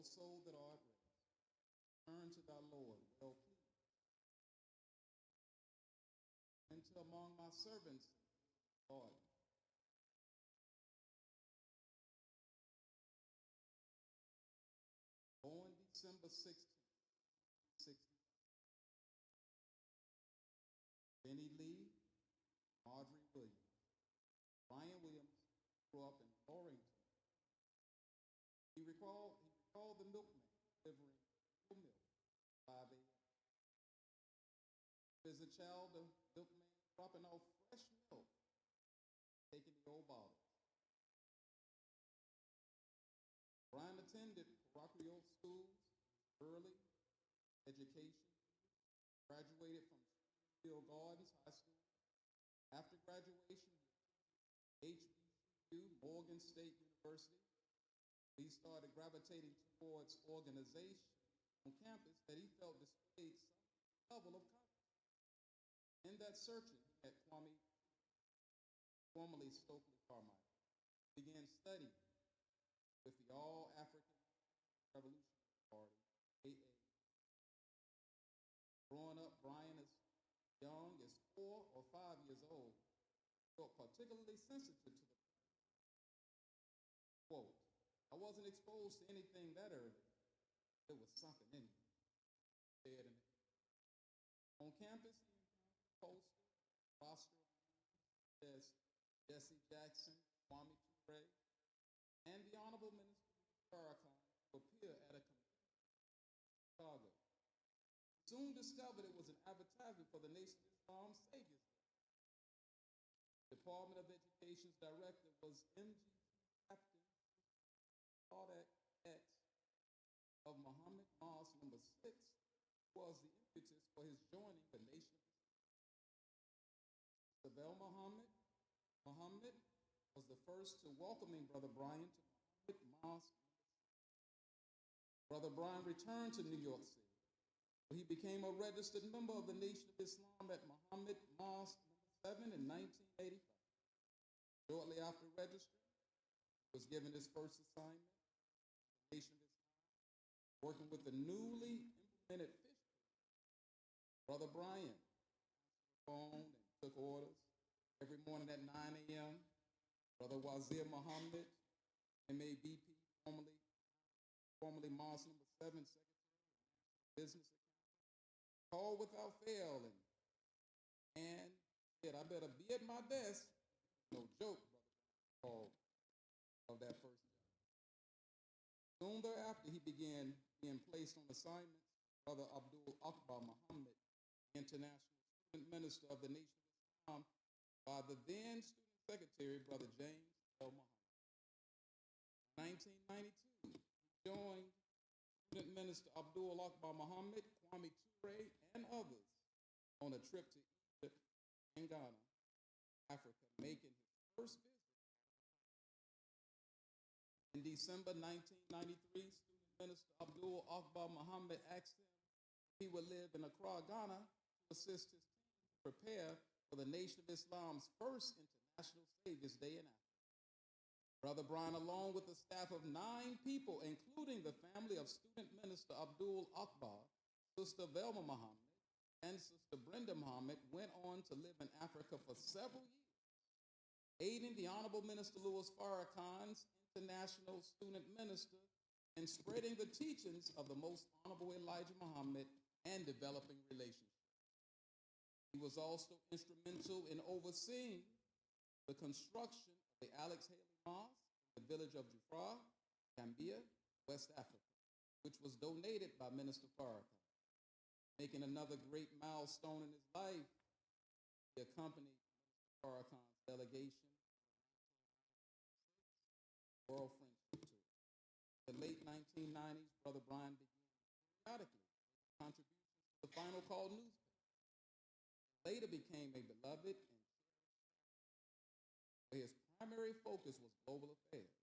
soul that art rest, turn to thy Lord, well pleased. Enter among my servants, Lord. Born December 16, 60. Benny Lee, Audrey Williams. Brian Williams grew up in Torrington. He recalled the milkman delivering milk at 5 a.m. As a child, the milkman dropping off fresh milk, taking the old bottles. Brian attended parochial schools, early education, graduated from Field Gardens High School. After graduation, HBCU, Morgan State University. He started gravitating towards organization on campus that he felt displayed some level of confidence. In that searching, he met Kwame, formerly Stokely Carmichael, began studying with the All-African Revolutionary Party, AA. Growing up, Brian, as young as 4 or 5 years old, felt particularly sensitive to the quote, I wasn't exposed to anything that early. There was something in me. Said in it. On campus, he encountered posters, roster of Jesse Jackson, Kwame Ture, and the Honorable Minister Farrakhan to appear at a convention in Chicago. Soon discovered it was an advertisement for the Nation of Islam Saviors Day. Department of Education's director was M.G. Captain Claudette X of Muhammad Mosque number 6, was the impetus for his joining the Nation of Islam. Sabel Muhammad was the first to welcoming Brother Brian to Muhammad Mosque number 6. Brother Brian returned to New York City, where he became a registered member of the Nation of Islam at Muhammad Mosque number 7 in 1985. Shortly after registering, he was given his first assignment, the Nation of Islam, working with the newly implemented fish police. Brother Brian answered the phone and took orders every morning at 9 a.m. Brother Wazir Muhammad, MABP, formerly Mosque number 7, Secretary of Business Account, called without fail and said, I better be at my desk. No joke, Brother called of that first job. Soon thereafter, he began being placed on assignments. Brother Abdul Akbar Muhammad, International Student Minister of the Nation of Islam, by the then Student Secretary, Brother James L. Muhammad. In 1992, he joined Student Minister Abdul Akbar Muhammad, Kwame Ture, and others on a trip to Egypt and Ghana, Africa, making his first visit. In December 1993, Student Minister Abdul Akbar Muhammad asked him if he would live in Accra, Ghana, to assist his team to prepare for the Nation of Islam's first International Saviors Day in Africa. Brother Brian, along with a staff of 9 people, including the family of Student Minister Abdul Akbar, Sister Velma Muhammad, and Sister Brenda Muhammad, went on to live in Africa for several years, aiding the Honorable Minister Louis Farrakhan's International Student Minister in spreading the teachings of the Most Honorable Elijah Muhammad and developing relationships. He was also instrumental in overseeing the construction of the Alex Haley Mosque in the village of Jufra, Gambia, West Africa, which was donated by Minister Farrakhan. Making another great milestone in his life, he accompanied Minister Farrakhan's delegation World Friendship Tour. In the late 1990s, Brother Brian began periodically contributions to the Final Call newspaper. Later became a beloved and cherished where his primary focus was global affairs.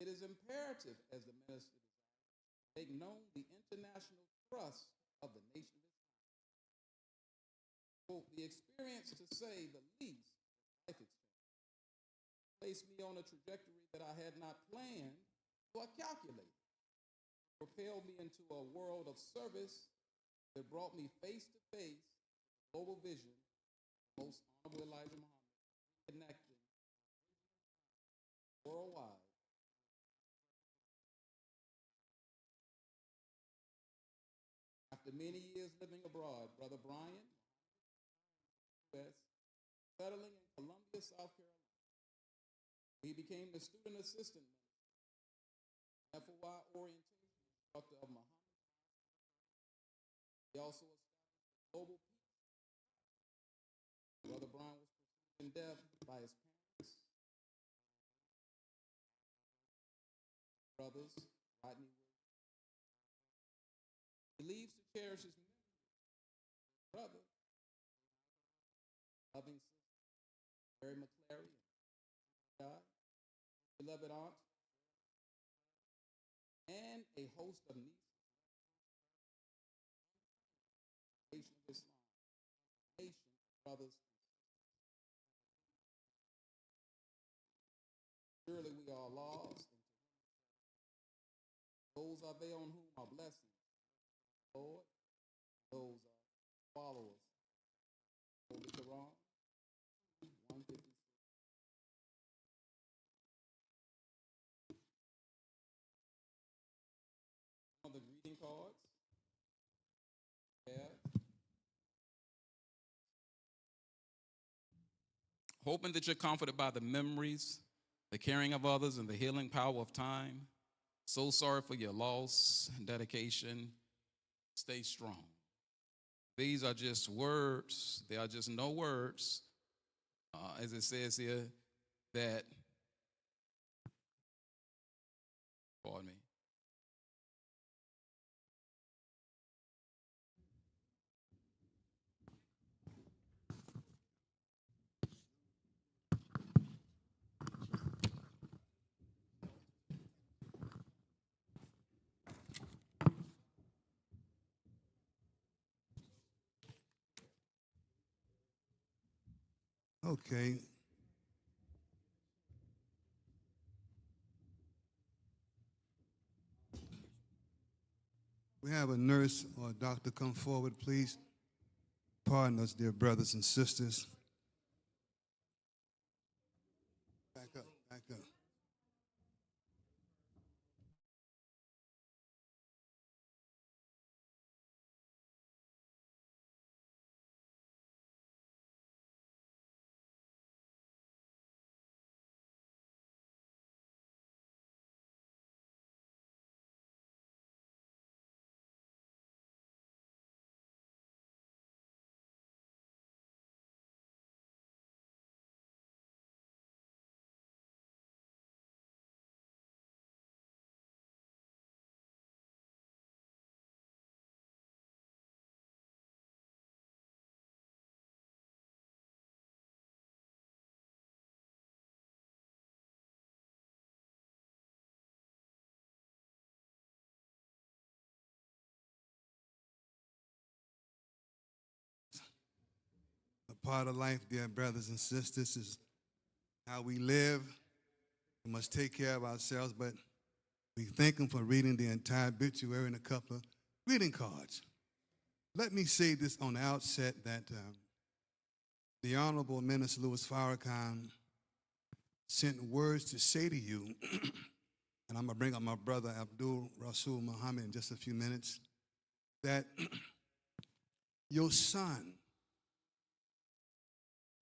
It is imperative, as the minister desired, to make known the international trust of the Nation of Islam. Quote, the experience, to say the least, was life-exchanging. Placed me on a trajectory that I had not planned or calculated. propelled me into a world of service that brought me face to face with the global vision of the most honorable Elijah Muhammad, connecting worldwide. After many years living abroad, Brother Brian, U.S., settling in Columbia, South Carolina, he became the student assistant manager, FOI orientation instructor of Muhammad. He also established a global peace. Brother Brian was pursued in death by his parents, brothers, Rodney Williams. He leaves to cherish his memory, brother, loving sister, Mary McClary, God, beloved aunt, and a host of nieces, nation of Islam, nation of brothers and sisters. Surely we are lost, and those are they on whom are blessings, Lord. Those are followers. Holy Quran, 156. On the greeting cards, yeah. Hoping that you're comforted by the memories, the caring of others, and the healing power of time. So sorry for your loss and dedication. Stay strong. These are just words. They are just no words, as it says here, that, pardon me. Okay. We have a nurse or a doctor come forward, please. Pardon us, dear brothers and sisters. Back up, back up. A part of life, dear brothers and sisters, is how we live. We must take care of ourselves, but we thank them for reading the entire obituary and a couple of greeting cards. Let me say this on the outset that the Honorable Minister Louis Farrakhan sent words to say to you, and I'm going to bring up my brother Abdul Rasul Muhammad in just a few minutes, that your son,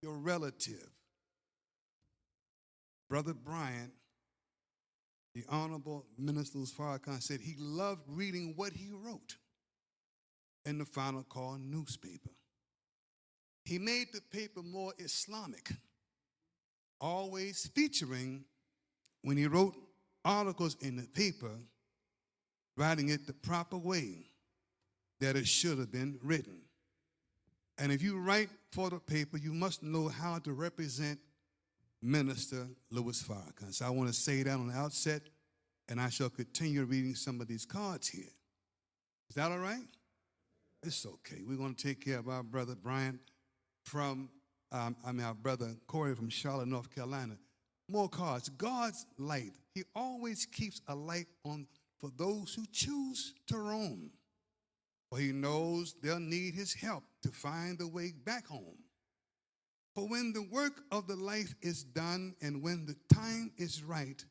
your relative, Brother Bryant, the Honorable Minister Louis Farrakhan said he loved reading what he wrote in the Final Call newspaper. He made the paper more Islamic, always featuring, when he wrote articles in the paper, writing it the proper way that it should have been written. And if you write for the paper, you must know how to represent Minister Louis Farrakhan. So I want to say that on the outset, and I shall continue reading some of these cards here. Is that all right? It's okay. We're going to take care of our brother Brian from, our brother Corey from Charlotte, North Carolina. More cards. God's light. He always keeps a light on for those who choose to roam, for he knows they'll need his help to find the way back home. For when the work of the life is done and when the time is right,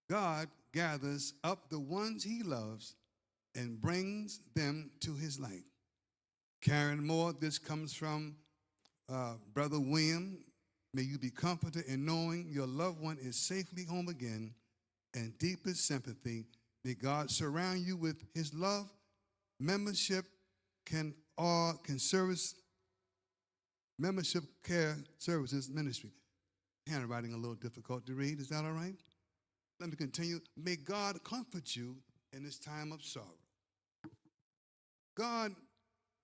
God gathers up the ones he loves and brings them to his light. Karen Moore, this comes from Brother William. May you be comforted in knowing your loved one is safely home again, and deepest sympathy. May God surround you with his love. Membership care services ministry. Handwriting a little difficult to read. Is that all right? Let me continue. May God comfort you in this time of sorrow. God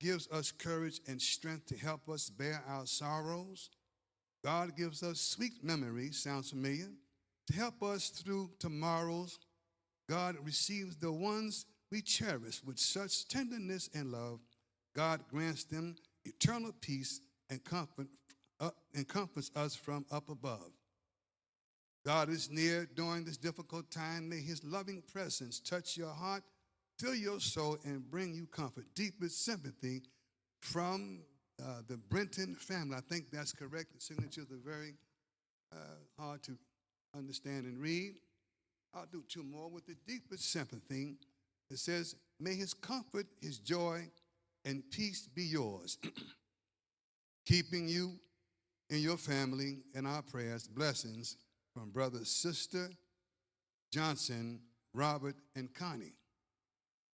gives us courage and strength to help us bear our sorrows. God gives us sweet memories, sounds familiar, to help us through tomorrows. God receives the ones we cherish with such tenderness and love. God grants them eternal peace and comforts us from up above. God is near during this difficult time. May his loving presence touch your heart, fill your soul, and bring you comfort. Deepest sympathy from the Brenton family. I think that's correct. The signatures are very hard to understand and read. I'll do two more. With the deepest sympathy, it says, may his comfort, his joy, and peace be yours, keeping you and your family in our prayers. Blessings from Brother, Sister Johnson, Robert, and Connie.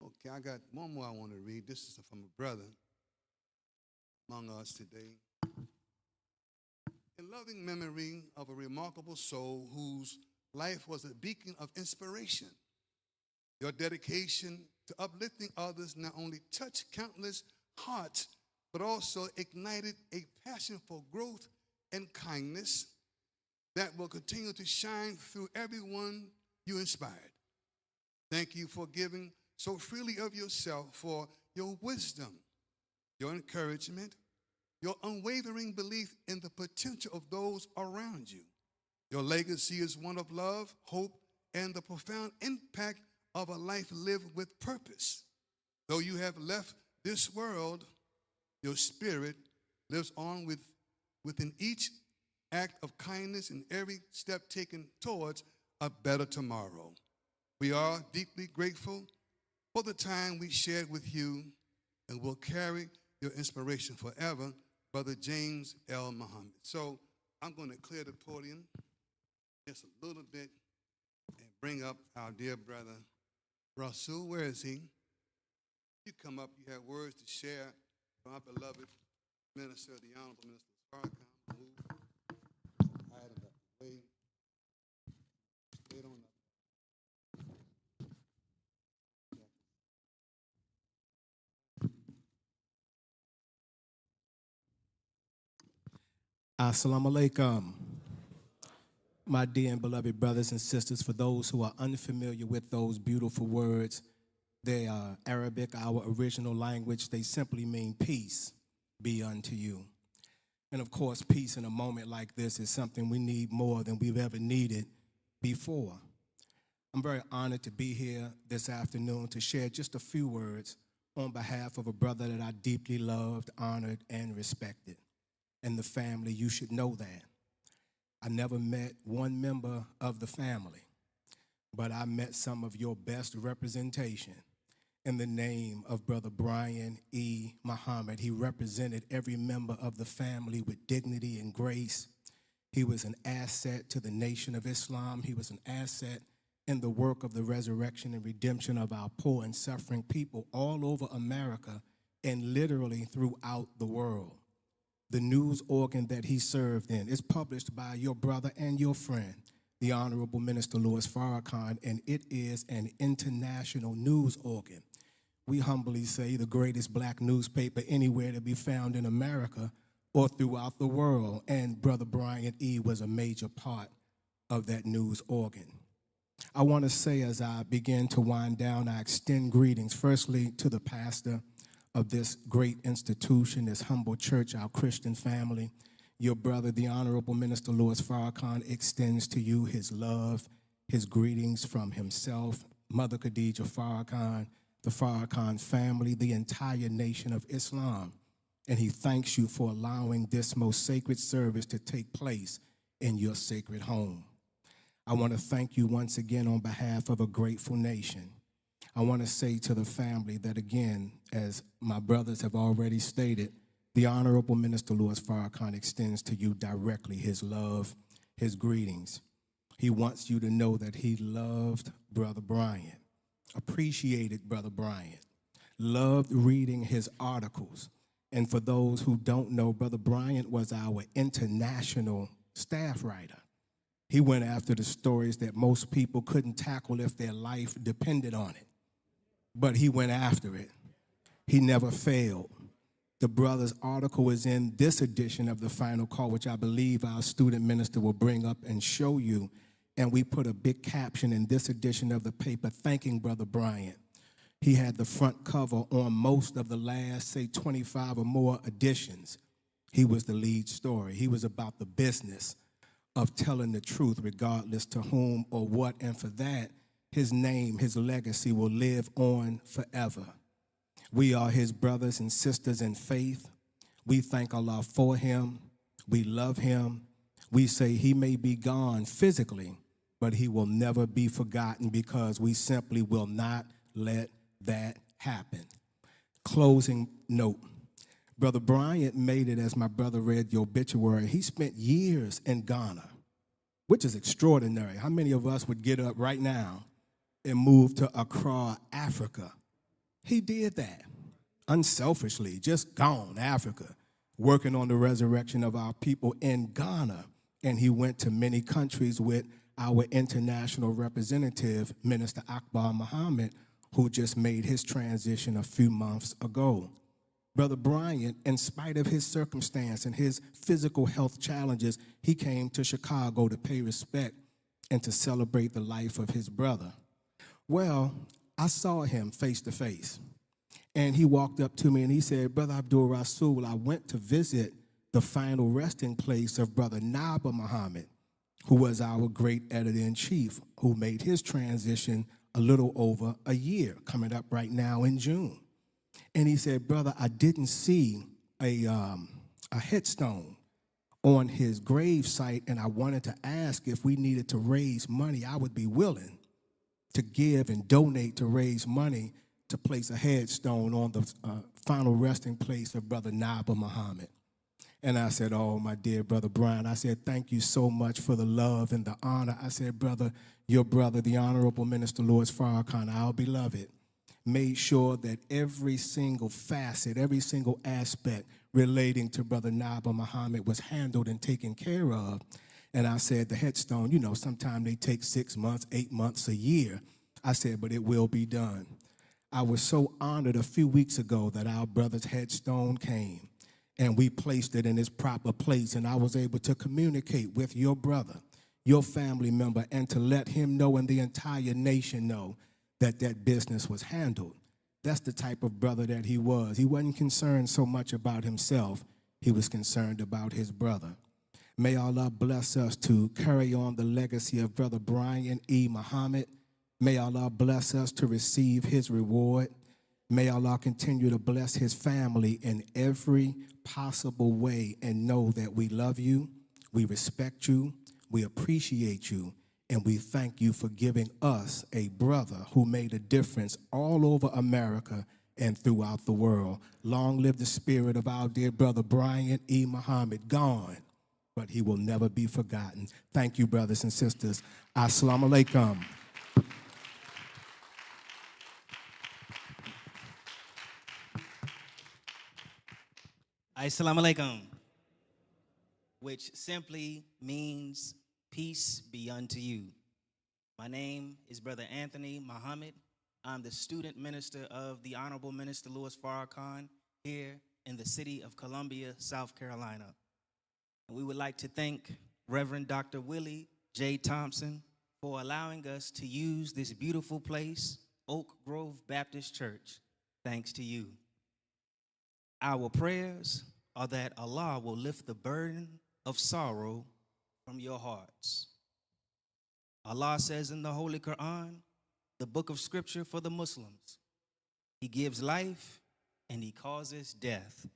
Okay, I got one more I want to read. This is from a brother among us today. In loving memory of a remarkable soul whose life was a beacon of inspiration, your dedication to uplifting others not only touched countless hearts, but also ignited a passion for growth and kindness that will continue to shine through everyone you inspired. Thank you for giving so freely of yourself, for your wisdom, your encouragement, your unwavering belief in the potential of those around you. Your legacy is one of love, hope, and the profound impact of a life lived with purpose. Though you have left this world, your spirit lives on within each act of kindness and every step taken towards a better tomorrow. We are deeply grateful for the time we shared with you, and will carry your inspiration forever, Brother James L. Muhammad. So I'm going to clear the podium just a little bit and bring up our dear brother, Rasul. Where is he? You come up, you have words to share from our beloved minister, the Honorable Minister Farrakhan. Move. Item up. Wait on up. Assalamu alaikum. My dear and beloved brothers and sisters, for those who are unfamiliar with those beautiful words, they are Arabic, our original language. They simply mean peace be unto you. And of course, peace in a moment like this is something we need more than we've ever needed before. I'm very honored to be here this afternoon to share just a few words on behalf of a brother that I deeply loved, honored, and respected. And the family, you should know that. I never met one member of the family, but I met some of your best representation in the name of Brother Brian E. Muhammad. He represented every member of the family with dignity and grace. He was an asset to the Nation of Islam. He was an asset in the work of the resurrection and redemption of our poor and suffering people all over America and literally throughout the world. The news organ that he served in is published by your brother and your friend, the Honorable Minister Louis Farrakhan, and it is an international news organ. We humbly say the greatest black newspaper anywhere to be found in America or throughout the world, and Brother Brian E. was a major part of that news organ. I want to say, as I begin to wind down, I extend greetings, firstly, to the pastor of this great institution, this humble church, our Christian family. Your brother, the Honorable Minister Louis Farrakhan, extends to you his love, his greetings from himself, Mother Khadija Farrakhan, the Farrakhan family, the entire nation of Islam. And he thanks you for allowing this most sacred service to take place in your sacred home. I want to thank you once again on behalf of a grateful nation. I want to say to the family that, again, as my brothers have already stated, the Honorable Minister Louis Farrakhan extends to you directly his love, his greetings. He wants you to know that he loved Brother Bryant, appreciated Brother Bryant, loved reading his articles. And for those who don't know, Brother Bryant was our international staff writer. He went after the stories that most people couldn't tackle if their life depended on it. But he went after it. He never failed. The brother's article is in this edition of the Final Call, which I believe our student minister will bring up and show you. And we put a big caption in this edition of the paper thanking Brother Bryant. He had the front cover on most of the last, say, 25 or more editions. He was the lead story. He was about the business of telling the truth regardless to whom or what, and for that, his name, his legacy will live on forever. We are his brothers and sisters in faith. We thank Allah for him. We love him. We say he may be gone physically, but he will never be forgotten because we simply will not let that happen. Closing note. Brother Bryant made it, as my brother read the obituary. He spent years in Ghana, which is extraordinary. How many of us would get up right now and move to Accra, Africa? He did that unselfishly, just gone, Africa, working on the resurrection of our people in Ghana. And he went to many countries with our international representative, Minister Akbar Muhammad, who just made his transition a few months ago. Brother Bryant, in spite of his circumstance and his physical health challenges, he came to Chicago to pay respect and to celebrate the life of his brother. Well, I saw him face to face, and he walked up to me and he said, Brother Abdul Rasul, I went to visit the final resting place of Brother Naba Muhammad, who was our great editor-in-chief, who made his transition a little over a year, coming up right now in June. And he said, brother, I didn't see a headstone on his grave site, and I wanted to ask if we needed to raise money. I would be willing to give and donate to raise money to place a headstone on the final resting place of Brother Naba Muhammad. And I said, oh, my dear Brother Brian, I said, thank you so much for the love and the honor. I said, brother, your brother, the Honorable Minister Louis Farrakhan, our beloved, made sure that every single facet, every single aspect relating to Brother Naba Muhammad was handled and taken care of. And I said, the headstone, you know, sometimes they take 6 months, 8 months, a year. I said, but it will be done. I was so honored a few weeks ago that our brother's headstone came, and we placed it in its proper place, and I was able to communicate with your brother, your family member, and to let him know and the entire nation know that that business was handled. That's the type of brother that he was. He wasn't concerned so much about himself. He was concerned about his brother. May Allah bless us to carry on the legacy of Brother Brian E. Muhammad. May Allah bless us to receive his reward. May Allah continue to bless his family in every possible way, and know that we love you, we respect you, we appreciate you, and we thank you for giving us a brother who made a difference all over America and throughout the world. Long live the spirit of our dear brother Brian E. Muhammad, gone, but he will never be forgotten. Thank you, brothers and sisters. Assalamu alaikum. Assalamu alaikum, which simply means peace be unto you. My name is Brother Anthony Muhammad. I'm the student minister of the Honorable Minister Louis Farrakhan here in the city of Columbia, South Carolina. And we would like to thank Reverend Dr. Willie J. Thompson for allowing us to use this beautiful place, Oak Grove Baptist Church. Thanks to you. Our prayers are that Allah will lift the burden of sorrow from your hearts. Allah says in the Holy Quran, the book of scripture for the Muslims. He gives life and he causes death.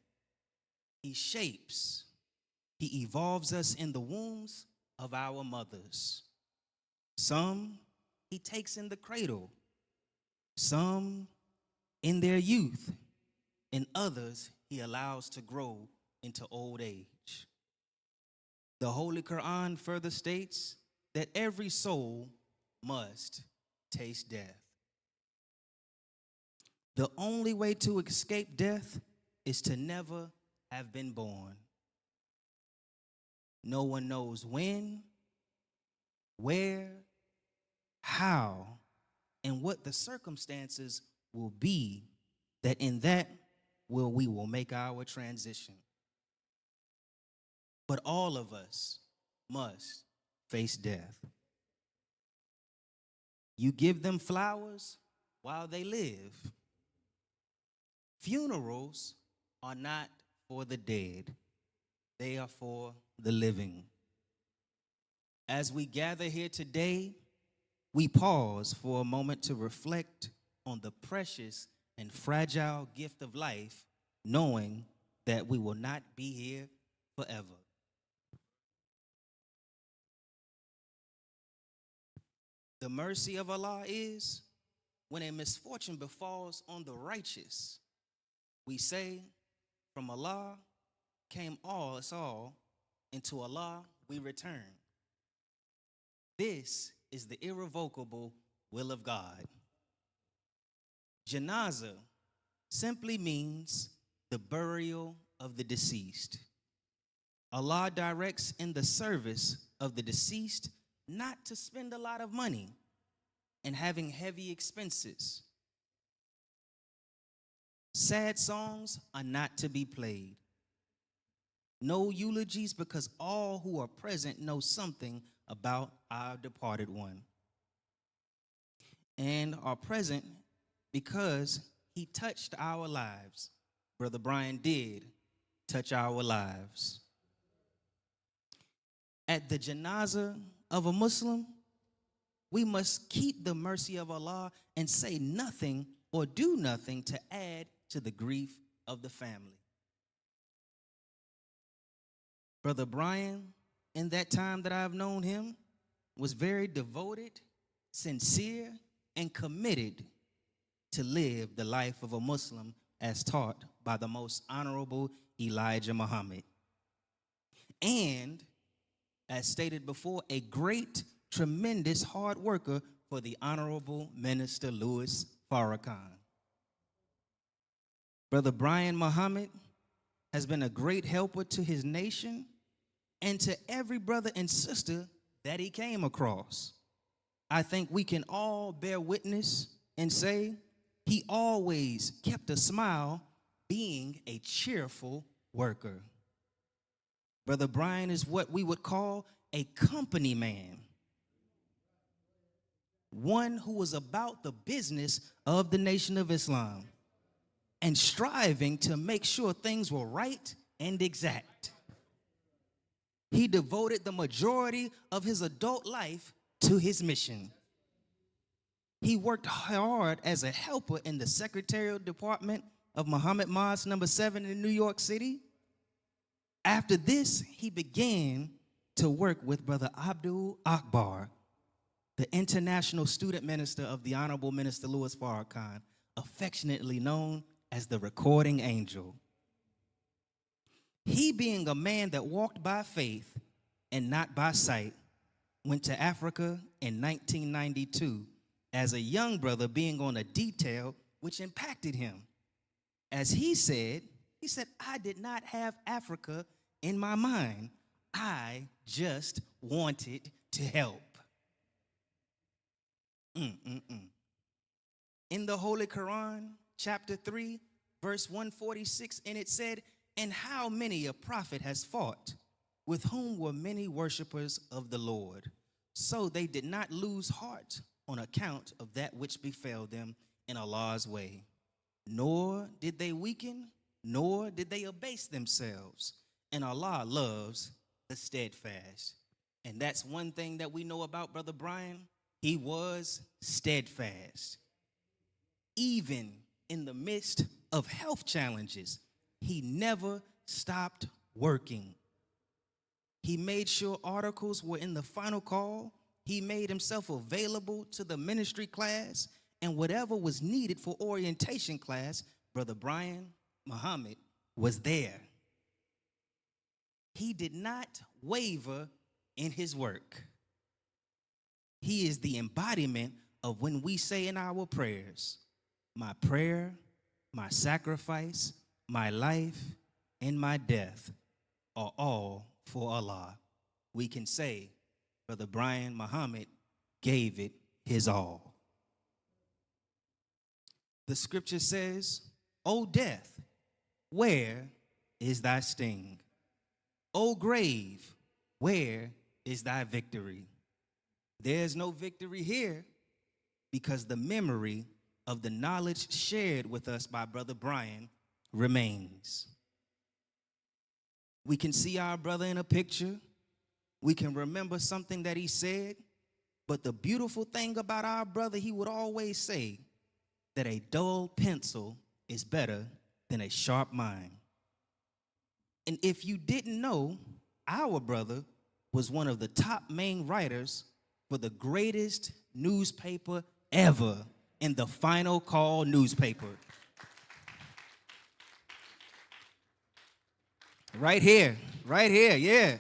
He shapes, he evolves us in the wombs of our mothers. Some he takes in the cradle, some in their youth, and others he allows to grow into old age. The Holy Quran further states that every soul must taste death. The only way to escape death is to never have been born. No one knows when, where, how, and what the circumstances will be that in that we will make our transition. But all of us must face death. You give them flowers while they live. Funerals are not for the dead. They are for the living. As we gather here today, we pause for a moment to reflect on the precious and fragile gift of life, knowing that we will not be here forever. The mercy of Allah is when a misfortune befalls on the righteous, we say, from Allah came us all, and to Allah we return. This is the irrevocable will of God. Janazah simply means the burial of the deceased. Allah directs in the service of the deceased not to spend a lot of money and having heavy expenses. Sad songs are not to be played. No eulogies, because all who are present know something about our departed one and are present because he touched our lives. Brother Brian did touch our lives. At the janazah of a Muslim, we must keep the mercy of Allah and say nothing or do nothing to add to the grief of the family. Brother Brian, in that time that I've known him, was very devoted, sincere, and committed to live the life of a Muslim as taught by the most honorable Elijah Muhammad. And, as stated before, a great, tremendous hard worker for the Honorable Minister Louis Farrakhan. Brother Brian Muhammad has been a great helper to his nation and to every brother and sister that he came across. I think we can all bear witness and say he always kept a smile, being a cheerful worker. Brother Brian is what we would call a company man, one who was about the business of the Nation of Islam and striving to make sure things were right and exact. He devoted the majority of his adult life to his mission. He worked hard as a helper in the secretarial department of Muhammad Mosque number 7 in New York City. After this, he began to work with Brother Abdul Akbar, the international student minister of the Honorable Minister Louis Farrakhan, affectionately known as the recording angel. He, being a man that walked by faith and not by sight, went to Africa in 1992 as a young brother, being on a detail which impacted him. As he said, I did not have Africa in my mind. I just wanted to help. In the Holy Quran, chapter 3, verse 146, and it said, "And how many a prophet has fought, with whom were many worshipers of the Lord. So they did not lose heart on account of that which befell them in Allah's way. Nor did they weaken, nor did they abase themselves. And Allah loves the steadfast." And that's one thing that we know about Brother Brian. He was steadfast. Even in the midst of health challenges, he never stopped working. He made sure articles were in the final call. He made himself available to the ministry class, and whatever was needed for orientation class, Brother Brian Muhammad was there. He did not waver in his work. He is the embodiment of when we say in our prayers, my prayer, my sacrifice, my life, and my death are all for Allah. We can say, Brother Brian Muhammad gave it his all. The scripture says, O death, where is thy sting? O grave, where is thy victory? There's no victory here because the memory of the knowledge shared with us by Brother Brian remains. We can see our brother in a picture. We can remember something that he said. But the beautiful thing about our brother, he would always say that a dull pencil is better than a sharp mind. And if you didn't know, our brother was one of the top main writers for the greatest newspaper ever, in the Final Call newspaper. Right here, yeah.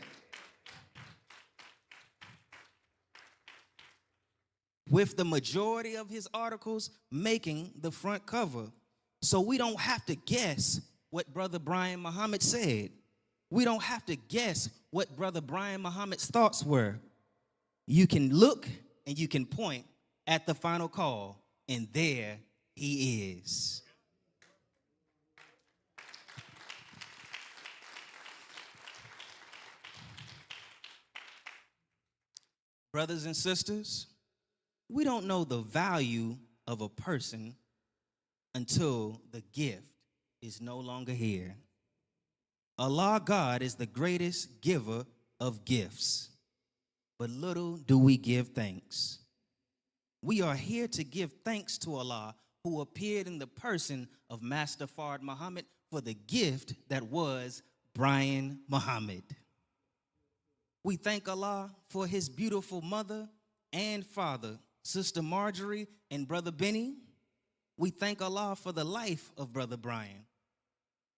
With the majority of his articles making the front cover. So we don't have to guess what Brother Brian Muhammad said. We don't have to guess what Brother Brian Muhammad's thoughts were. You can look and you can point at the Final Call, and there he is. Brothers and sisters, we don't know the value of a person until the gift is no longer here. Allah God is the greatest giver of gifts, but little do we give thanks. We are here to give thanks to Allah, who appeared in the person of Master Fard Muhammad for the gift that was Brian Muhammad. We thank Allah for his beautiful mother and father, Sister Marjorie and Brother Benny. We thank Allah for the life of Brother Brian,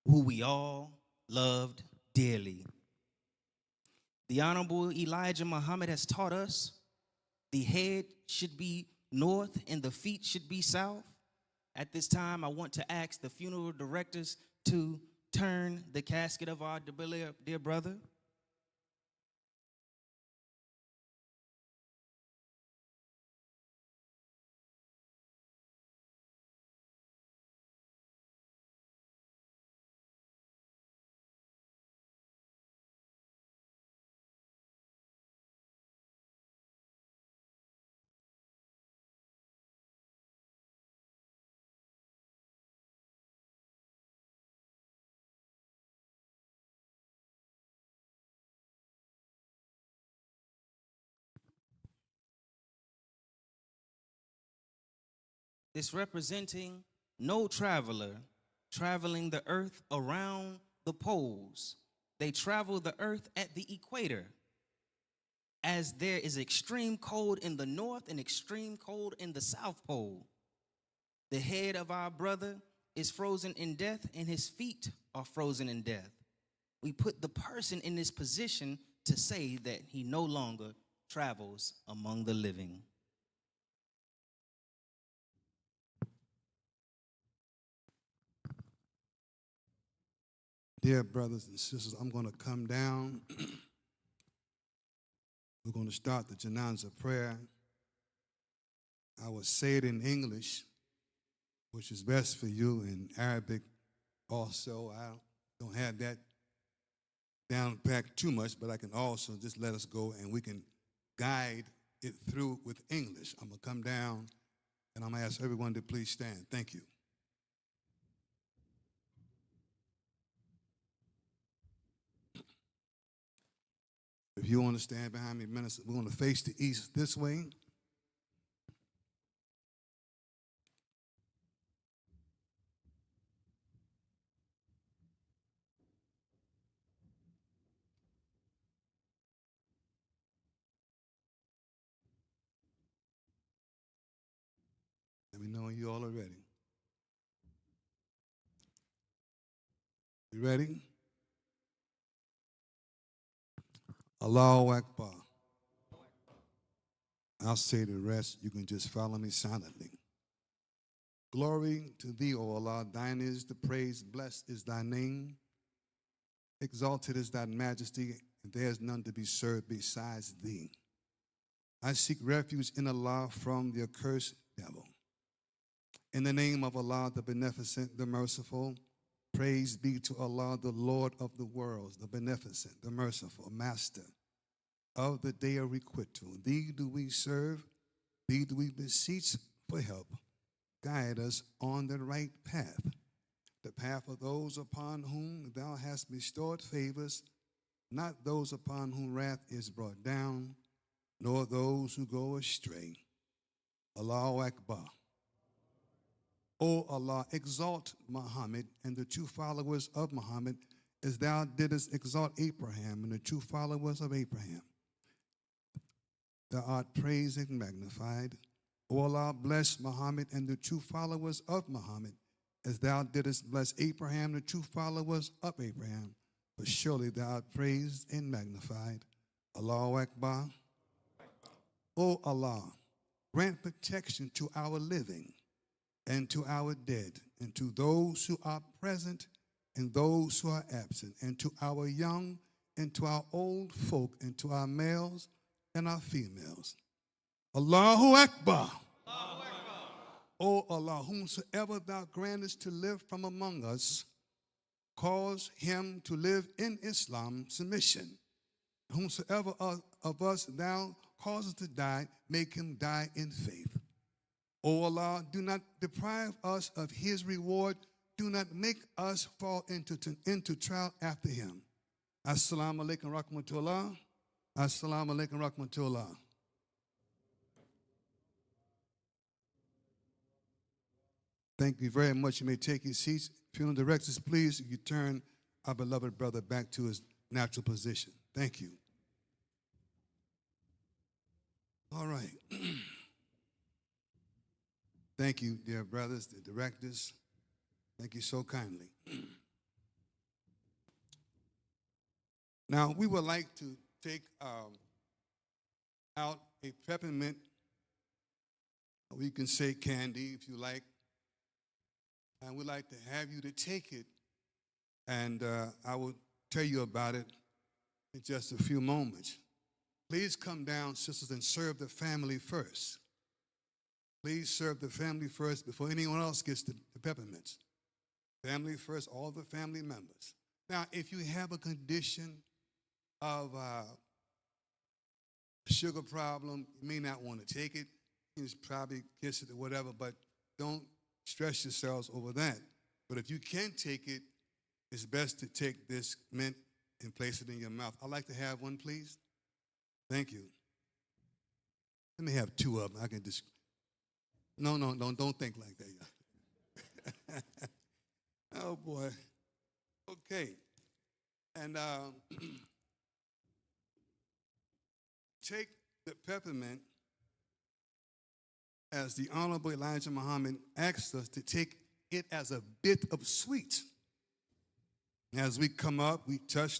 who we all loved dearly. The Honorable Elijah Muhammad has taught us the head should be north and the feet should be south. At this time, I want to ask the funeral directors to turn the casket of our dear brother. This representing no traveler traveling the earth around the poles. They travel the earth at the equator, as there is extreme cold in the north and extreme cold in the south pole. The head of our brother is frozen in death, and his feet are frozen in death. We put the person in this position to say that he no longer travels among the living. Dear brothers and sisters, I'm going to come down. We're going to start the Janazah prayer. I will say it in English, which is best for you, in Arabic also. I don't have that down packed too much, but I can also just let us go and we can guide it through with English. I'm going to come down and I'm going to ask everyone to please stand. Thank you. If you want to stand behind me, minister, we're going to face the east this way. you all are ready. You ready? Allahu Akbar. I'll say the rest. You can just follow me silently. Glory to thee, O Allah. Thine is the praise. Blessed is thy name. Exalted is thy majesty, and there is none to be served besides thee. I seek refuge in Allah from the accursed devil. In the name of Allah, the beneficent, the merciful, praise be to Allah, the Lord of the worlds, the beneficent, the merciful, master of the day of requital. Thee do we serve, thee do we beseech for help. Guide us on the right path, the path of those upon whom thou hast bestowed favors, not those upon whom wrath is brought down, nor those who go astray. Allahu Akbar. O Allah, exalt Muhammad and the true followers of Muhammad as thou didst exalt Abraham and the true followers of Abraham. Thou art praised and magnified. O Allah, bless Muhammad and the true followers of Muhammad as thou didst bless Abraham, the true followers of Abraham. For surely thou art praised and magnified. Allahu Akbar. O Allah, grant protection to our living and to our dead, and to those who are present and those who are absent, and to our young and to our old folk, and to our males and our females. Allahu Akbar. Allahu Akbar. O Allah, whomsoever thou grantest to live from among us, cause him to live in Islam submission. Whomsoever of us thou causest to die, make him die in faith. O Allah, do not deprive us of his reward. Do not make us fall into trial after him. Assalamu alaikum rahmatullah. Assalamu alaikum rahmatullah. Thank you very much. You may take your seats. Funeral directors, please, you turn our beloved brother back to his natural position. Thank you. All right. Thank you, dear brothers, the directors. Thank you so kindly. Now, we would like to take out a peppermint, or you can say candy if you like, and we'd like to have you to take it, and I will tell you about it in just a few moments. Please come down, sisters, and serve the family first. Please serve the family first before anyone else gets the peppermints. Family first, all the family members. Now, if you have a condition of sugar problem, you may not want to take it. You just probably kiss it or whatever, but don't stress yourselves over that. But if you can take it, it's best to take this mint and place it in your mouth. I'd like to have one, please. Thank you. Let me have two of them. I can just... No, don't think like that. Oh, boy. Okay. And take the peppermint as the Honorable Elijah Muhammad asked us to take it as a bit of sweet. As we come up, we touch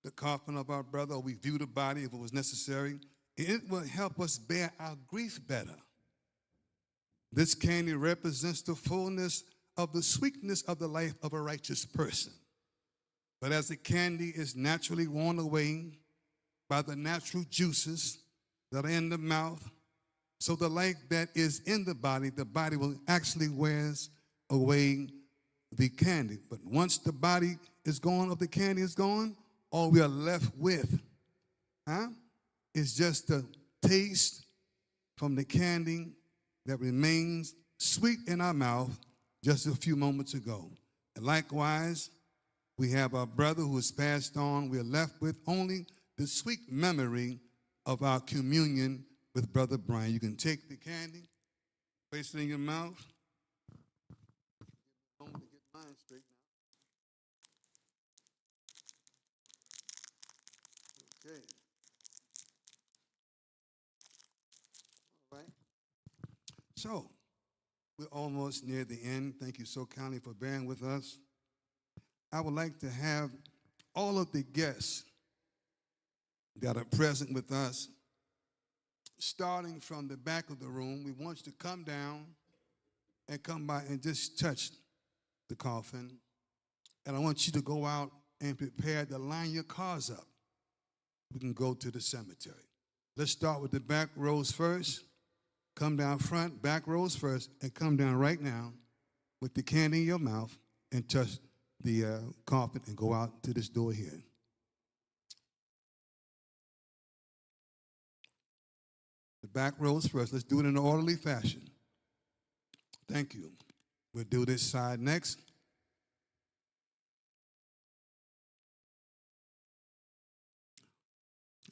the coffin of our brother, or we view the body if it was necessary. It will help us bear our grief better. This candy represents the fullness of the sweetness of the life of a righteous person. But as the candy is naturally worn away by the natural juices that are in the mouth, so the life that is in the body will actually wears away the candy. But once the body is gone, or the candy is gone, all we are left with is just the taste from the candy that remains sweet in our mouth just a few moments ago. And likewise, we have our brother who has passed on. We are left with only the sweet memory of our communion with Brother Brian. You can take the candy, place it in your mouth. I'm going to get mine straight now. Okay. All right. So, We're almost near the end. Thank you so kindly for bearing with us. I would like to have all of the guests that are present with us, starting from the back of the room. We want you to come down and come by and just touch the coffin. And I want you to go out and prepare to line your cars up. We can go to the cemetery. Let's start with the back rows first. Come down front, back rows first, and come down right now with the candy in your mouth and touch the coffin and go out to this door here. The back rows first. Let's do it in an orderly fashion. Thank you. We'll do this side next.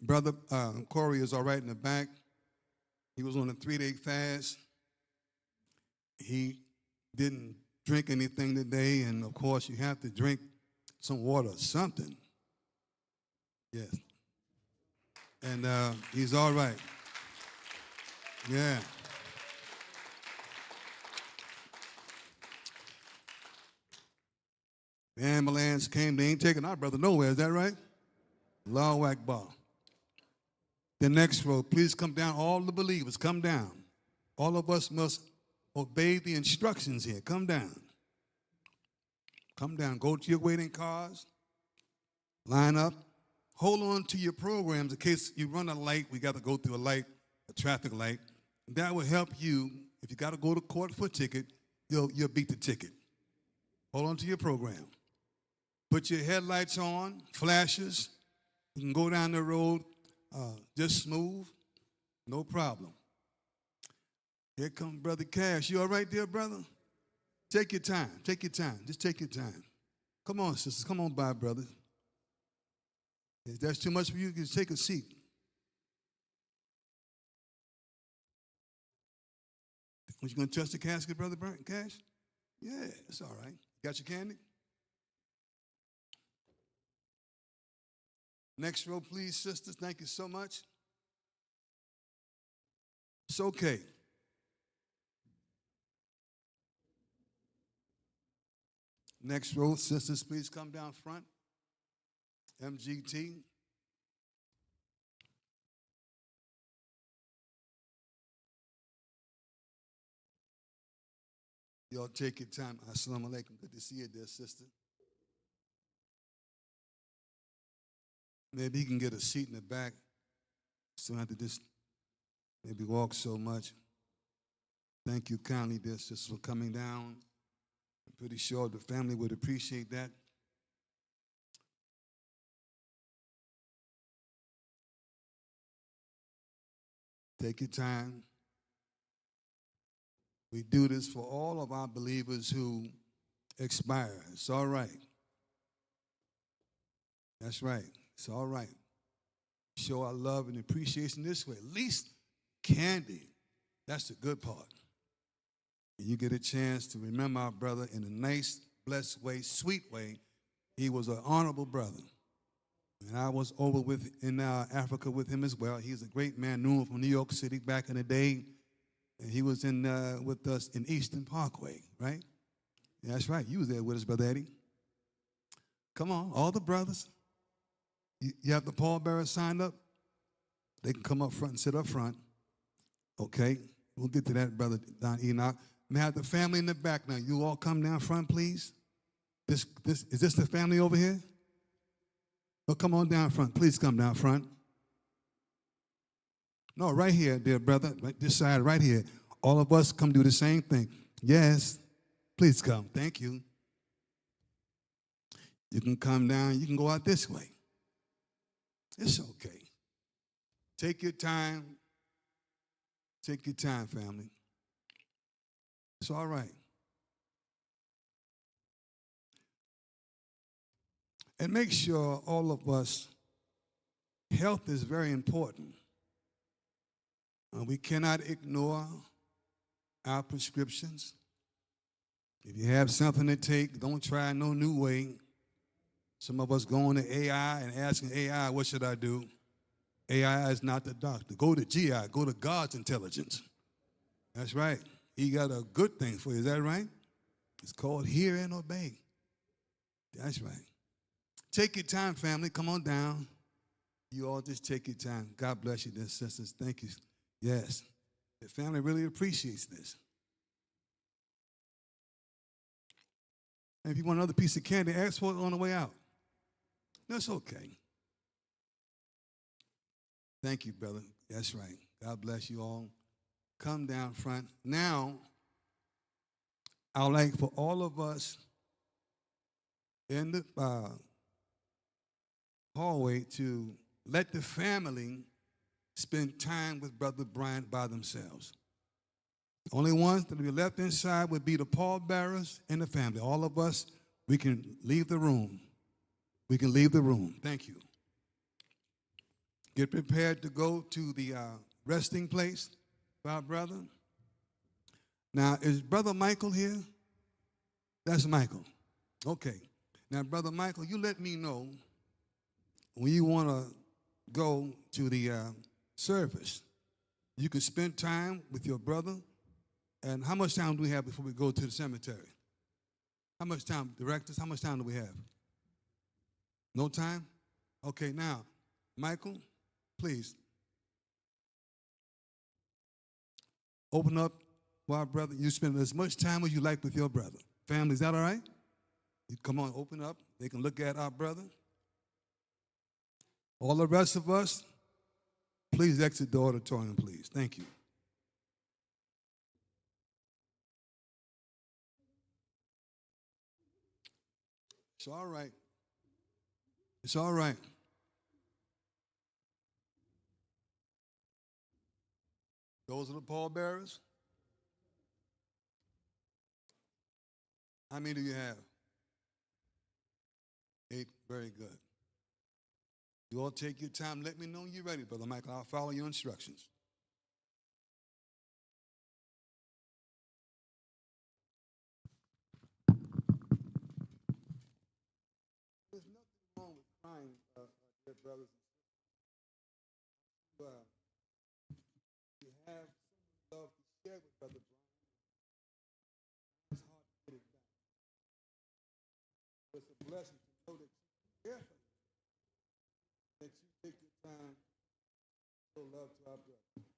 Brother Corey is all right in the back. He was on a 3-day fast. He didn't drink anything today, and of course you have to drink some water or something. Yes. And he's all right. Yeah. The ambulance came. They ain't taking our brother nowhere. Is that right? Allahu Akbar. The next row, please come down. All the believers, come down. All of us must obey the instructions here. Come down. Come down. Go to your waiting cars. Line up. Hold on to your programs in case you run a light. We got to go through a light, a traffic light. That will help you. If you got to go to court for a ticket, you'll beat the ticket. Hold on to your program. Put your headlights on, flashes. You can go down the road just smooth, no problem. Here comes Brother Cash. You all right there, brother? Take your time. Take your time. Just take your time. Come on, sisters. Come on by, brother. If that's too much for you, just take a seat. Was you going to touch the casket, Brother Cash? Yeah, it's all right. Got your candy? Next row, please, sisters. Thank you so much. It's okay. Next row, sisters, please come down front. MGT. Y'all take your time. Assalamu alaikum. Good to see you, dear sister. Maybe he can get a seat in the back. So I have to just maybe walk so much. Thank you kindly, dear sister, for coming down. I'm pretty sure the family would appreciate that. Take your time. We do this for all of our believers who expire. It's all right. That's right. It's all right. Show our love and appreciation this way. At least candy. That's the good part. And you get a chance to remember our brother in a nice, blessed way, sweet way. He was an honorable brother. And I was over in Africa with him as well. He's a great man, knew him from New York City back in the day. And he was with us in Eastern Parkway, right? Yeah, that's right. You was there with us, Brother Eddie. Come on, all the brothers. You have the pallbearers signed up? They can come up front and sit up front. Okay, we'll get to that, Brother Don Enoch. May I have the family in the back now. You all come down front, please. Is this the family over here? Oh, come on down front. Please come down front. No, right here, dear brother. Right this side, right here. All of us come do the same thing. Yes, please come. Thank you. You can come down. You can go out this way. It's okay. Take your time. Take your time, family. It's all right. And make sure all of us, health is very important. We cannot ignore our prescriptions. If you have something to take, don't try no new way. Some of us going to AI and asking AI, what should I do? AI is not the doctor. Go to GI. Go to God's intelligence. That's right. he got a good thing for you. Is that right? It's called hear and obey. That's right. Take your time, family. Come on down. You all just take your time. God bless you, dear sisters. Thank you. Yes. The family really appreciates this. And if you want another piece of candy, ask for it on the way out. That's okay. Thank you, brother. That's right. God bless you all. Come down front. Now, I'd like for all of us in the hallway to let the family spend time with Brother Bryant by themselves. The only ones that will be left inside would be the pallbearers and the family. All of us, we can leave the room. We can leave the room. Thank you. Get prepared to go to the resting place for our brother. Now, is Brother Michael here? That's Michael. Okay. Now, Brother Michael, you let me know when you want to go to the service. You can spend time with your brother. And how much time do we have before we go to the cemetery? How much time, directors, how much time do we have? No time? Okay, now, Michael, please. Open up for our brother. You spend as much time as you like with your brother. Family, is that all right? You come on, open up. They can look at our brother. All the rest of us, please exit the auditorium, please. Thank you. It's all right. It's all right. Those are the pallbearers. How many do you have? 8. Very good. You all take your time. Let me know when you're ready, Brother Michael. I'll follow your instructions. There's nothing wrong with crying, dear brothers and sisters. You have some love to share with Brother Brian. It's hard to get it back. It's a blessing to know that you care for him, that you take your time to show love to our brother.